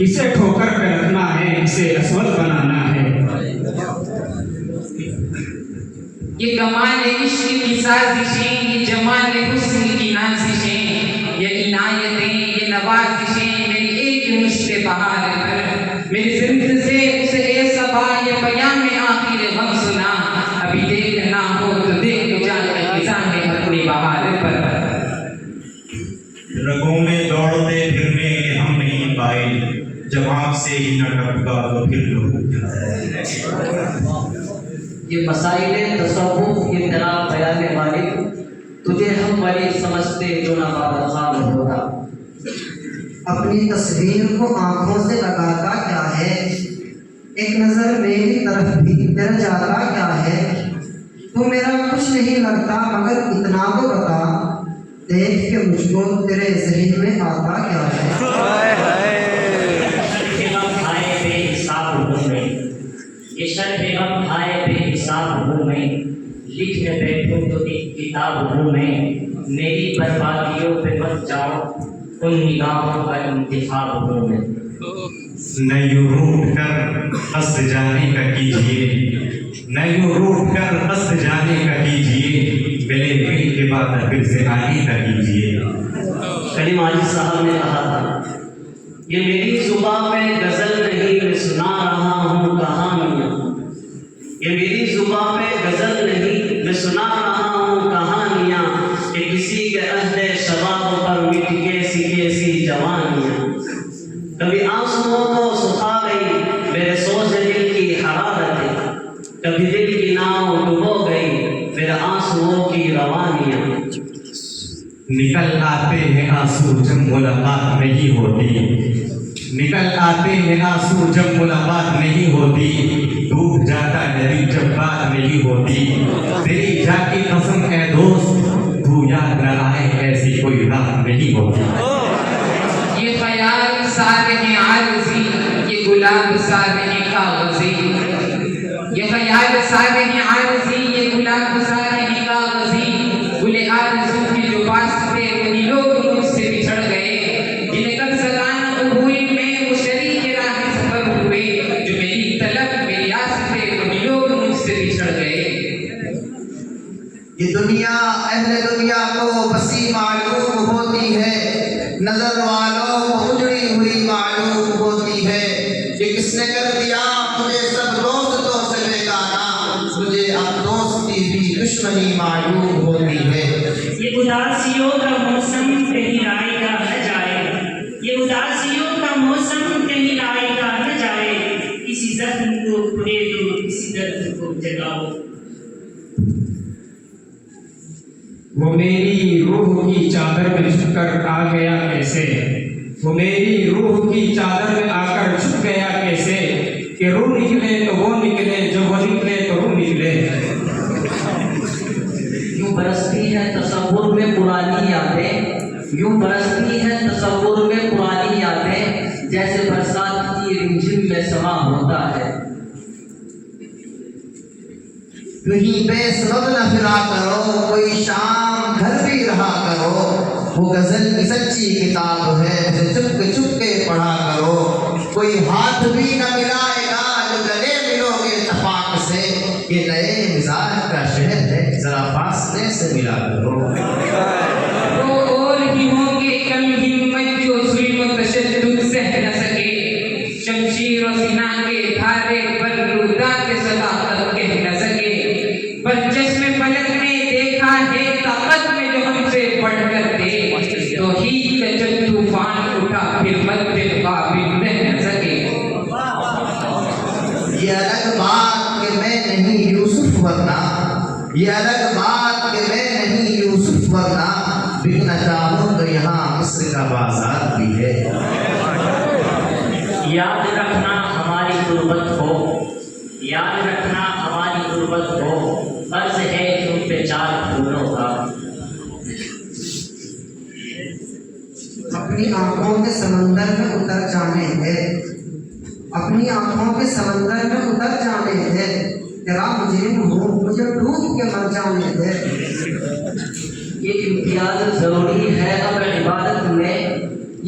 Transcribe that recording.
इसे ठोकर कर रखना है, इसे असवद बनाना है। ये कमाल इश्क की साजिशें, ये जमाल हुस्न की नाजिशें, ये इनायतें, ये नवाजिशें मेरी एक मुश्ते बहार पर। मेरी जिंदगी से उसे ए सबा ये पयाम आखिर गम सुना, अभी देखना हो तो देख जाके खिजाने अपनी बहार पर। रगों में दौड़ते फिरने के हम नहीं पाए, जब आँख से ही न टपका तो फिर लो। ये मसाइले तसव्वुफ ये तेरा बयान मालिक, तुझे हम वली समझते जो ना बाबरखान होता। अपनी तस्वीर को आंखों से लगाता क्या है, एक नज़र मेरी तरफ भी तेरा जाता क्या है। तू मेरा कुछ नहीं लगता मगर इतना तो बता, देख के मुझको तेरे ज़हन में आता क्या है। ये शर्फ गम आए बेहिसाब हूँ मैं, लिखने बैठूं तो एक किताब हूँ मैं। मेरी बर्बादियों पे मत जाओ, उन निगाहों का इंतखाब हूँ मैं। न यूं रूठ कर हंस जाने का कीजिए, न यूं रूठ कर हंस जाने का कीजिए, मिले मिल के बाद फिर से आने का कीजिए। कलीम आजिज साहब ने कहा था, ये मेरी जुबान में गजल नहीं मैं सुना रहा हूँ कहानियाँ। ये मेरी जुबान में गजल नहीं मैं सुना रहा हूँ कहानियाँ, कि किसी के अहदे शबाब पर मिट कैसी जवानियाँ। कभी आंसुओं को सुखा गई मेरे सोच दिल की हरारतें, कभी दिल की नाव डुबो गई मेरे आंसुओं की रवानियाँ। निकल आते हैं आंसू जब मुलाकात नहीं होती, निकल आते हैं आंसू जब मुलाकात नहीं होती, डूब जाता है दिल जब बात नहीं होती। तेरी जाती कसम है दोस्त, तू याद न आए ऐसी कोई रात नहीं होती। ये ख्याल सारे हैं आरज़ी, ये गुलाब सारे हैं कागज़ी। ये ख्याल सारे हैं आरज़ी, ये गुलाब सारे हैं कागज़ी। गुले आरज़ू की जो वास्ते वही लोग मुझसे बिछड़ गए, जिन्हें कब सलाना हुई में वो शरीक राह सफर हुए। जो मेरी तलब मेरी आस्ते वही लोग मुझसे बिछड़ गए। ये दुनिया अहले दुनिया को बसी मालूम होती है, नजर वालों को उजड़ी हुई मालूम होती है। ये किसने कर दिया मुझे सब दोस्तों से बेगाना, मुझे अब दोस्ती भी दुश्मनी मालूम होती है। ये उदासियों का मौसम कहीं आएगा न जाए, ये उदासियों का मौसम कहीं आएगा न जाए। किसी जख्म को खुले दो, किसी दर्द को जगाओ। वो मेरी रूह की चादर में छुप कर आ गया कैसे, वो मेरी रूह की चादर में आकर छुप गया कैसे, कि रूह निकले तो वो निकले, जो वो निकले तो रूह निकले। यूं बरसती है तसव्वुर में पुरानी यादें, यूं बरसती है तसव्वुर में पुरानी यादें, जैसे बरसात की रिमझिम में समा होता है। कहीं बेसबब न फिरा करो, कोई शाम घर भी रहा करो। वो गजल की सच्ची किताब है, उसे चुप के पढ़ा करो। कोई हाथ भी न मिलाएगा जो गले मिलोगे तफाक से, ये नए मिजाज का शहर है जरा फासले से मिला करो। वो और ही होंगे कम हिम्मत जो जुल्म तशद्दुद सह न सके, शमशीर और सिना के धारे पर रुदात सदाकत कह न सके। पर चश्मे पलक ने देखा है ताकत में जो हमसे बढ़कर थे, तो ही का जब तूफान उठा फिर मद्दे काबिल रह न सके। ये अलग बात कि मैं नहीं यूसुफ वरना, ये अलग बात कि मैं नहीं यूसुफ वरना, बिकना चाहूं तो यहाँ मिस्र का बाजार भी है। याद रखना हमारी गुर्बत हो, याद रखना हमारी गुर्बत हो, फर्ज है तुम पे चार फूलों का। अपनी आंखों के समंदर में उतर जाने दे, अपनी आंखों के समंदर में उतर जाने दे। तेरा मुजरिम हूँ, मुझे डूब के मर जाने दे। ये इम्तियाज जरूरी है अब इबादत में,